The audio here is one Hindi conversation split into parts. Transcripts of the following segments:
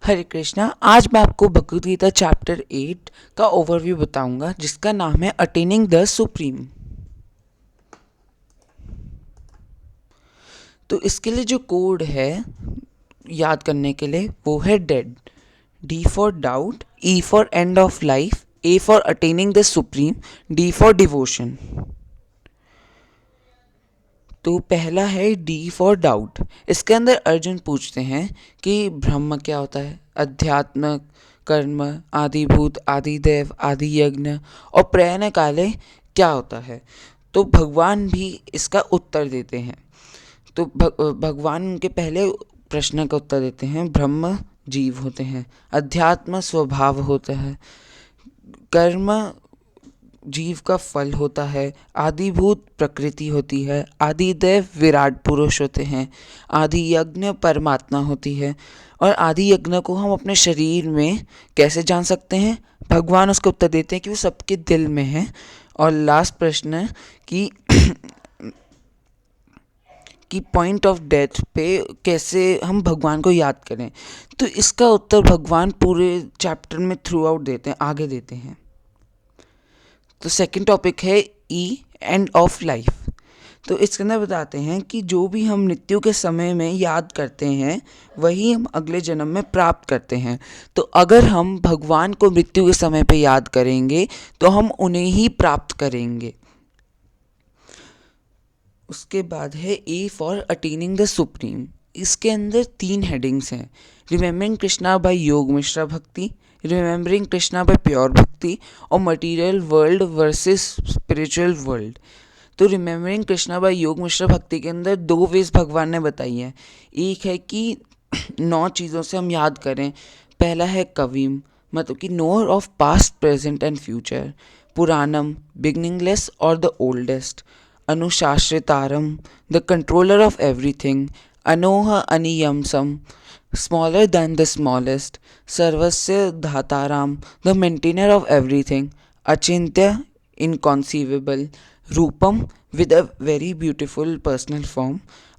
हरे कृष्णा। आज मैं आपको भगवद गीता चैप्टर 8 का ओवरव्यू बताऊंगा, जिसका नाम है अटेनिंग द सुप्रीम। तो इसके लिए जो कोड है याद करने के लिए वो है dead, D for doubt, E for end of life, A for attaining the supreme, D for devotion. तो पहला है डी फॉर डाउट। इसके अंदर अर्जुन पूछते हैं कि ब्रह्म क्या होता है, अध्यात्म, कर्म, आदिभूत, आदिदेव, आदि यज्ञ और प्रयण काले क्या होता है। तो भगवान भी इसका उत्तर देते हैं। तो भगवान उनके पहले प्रश्न का उत्तर देते हैं। ब्रह्म जीव होते हैं, अध्यात्म स्वभाव होता है, कर्म जीव का फल होता है, आदिभूत प्रकृति होती है, आदिदेव विराट पुरुष होते हैं, आदि यज्ञ परमात्मा होती है। और आदि यज्ञ को हम अपने शरीर में कैसे जान सकते हैं? भगवान उसको उत्तर देते हैं कि वो सबके दिल में है। और लास्ट प्रश्न कि पॉइंट ऑफ डेथ पे कैसे हम भगवान को याद करें। तो इसका उत्तर भगवान पूरे चैप्टर में थ्रू आउट देते हैं, आगे देते हैं। तो सेकंड टॉपिक है ई एंड ऑफ लाइफ। तो इसके अंदर बताते हैं कि जो भी हम मृत्यु के समय में याद करते हैं वही हम अगले जन्म में प्राप्त करते हैं। तो अगर हम भगवान को मृत्यु के समय पे याद करेंगे तो हम उन्हें ही प्राप्त करेंगे। उसके बाद है A for attaining the supreme. इसके अंदर 3 हेडिंग्स हैं। रिमेम्बरिंग कृष्णा बाय योग मिश्रा भक्ति, रिमेम्बरिंग कृष्णा बाय प्योर भक्ति और material world versus spiritual world. तो रिमेम्बरिंग कृष्णा बाय योग मिश्रा भक्ति के अंदर 2 वेज भगवान ने बताई हैं। एक है कि 9 चीज़ों से हम याद करें। पहला है कविम, मतलब कि knower of past, present and future. पुराणम, बिगनिंगलेस और द ओल्डेस्ट। अनुशाश्रितारम, द कंट्रोलर ऑफ एवरीथिंग। अनोह अनियमसम, स्मॉलर दैन द स्मॉलेस्ट। सर्वस्य धाताराम, द मेंटेनर ऑफ एवरीथिंग। अचिंत्य, inconceivable. Rupam, with a very beautiful personal form.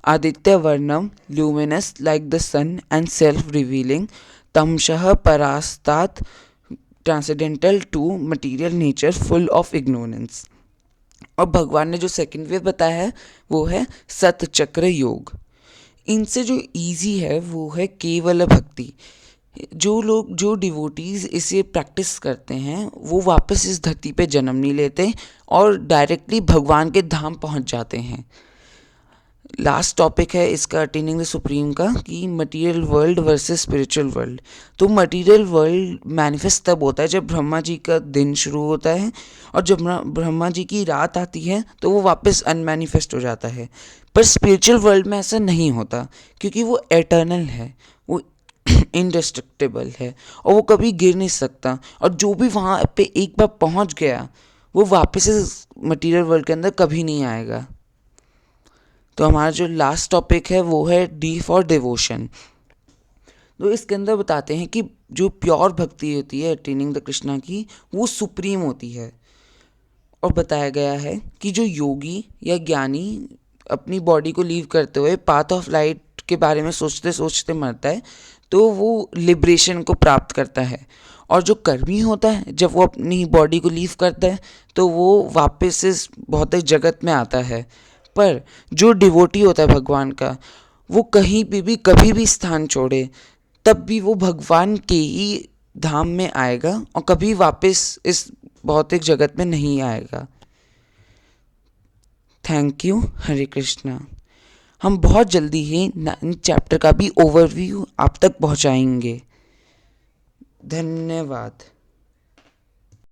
Aditya Varnam, luminous like the sun and self-revealing. Tamshah Parastat, transcendental to material nature, full of ignorance. और भगवान ने जो सेकंड वे बताया है वो है सत चक्र योग। इनसे जो इजी है वो है केवल भक्ति। जो डिवोटीज़ इसे प्रैक्टिस करते हैं वो वापस इस धरती पे जन्म नहीं लेते और डायरेक्टली भगवान के धाम पहुंच जाते हैं। लास्ट टॉपिक है इसका अटेनिंग द सुप्रीम का, कि material world versus spiritual world. तो मटेरियल वर्ल्ड मैनिफेस्ट तब होता है जब ब्रह्मा जी का दिन शुरू होता है, और जब ब्रह्मा जी की रात आती है तो वो वापस अनमैनिफेस्ट हो जाता है। पर स्पिरिचुअल वर्ल्ड में ऐसा नहीं होता, क्योंकि वो एटर्नल है, वो इंडिस्ट्रक्टिबल है और वो कभी गिर नहीं सकता। और जो भी वहाँ पे एक बार पहुँच गया वो वापस इस मटेरियल वर्ल्ड के अंदर कभी नहीं आएगा। तो हमारा जो लास्ट टॉपिक है वो है डी फॉर डिवोशन। तो इसके अंदर बताते हैं कि जो प्योर भक्ति होती है अटेनिंग द कृष्णा की, वो सुप्रीम होती है। और बताया गया है कि जो योगी या ज्ञानी अपनी बॉडी को लीव करते हुए पाथ ऑफ लाइट के बारे में सोचते सोचते मरता है तो वो लिबरेशन को प्राप्त करता है। और जो कर्मी होता है जब वो अपनी बॉडी को लीव करता है तो वो वापस इस भौतिक जगत में आता है। पर जो डिवोटी होता है भगवान का, वो कहीं पे भी कभी भी स्थान छोड़े तब भी वो भगवान के ही धाम में आएगा और कभी वापस इस भौतिक जगत में नहीं आएगा। Thank you. हरे कृष्णा। हम बहुत जल्दी ही इन चैप्टर का भी ओवरव्यू आप तक पहुंचाएंगे। धन्यवाद।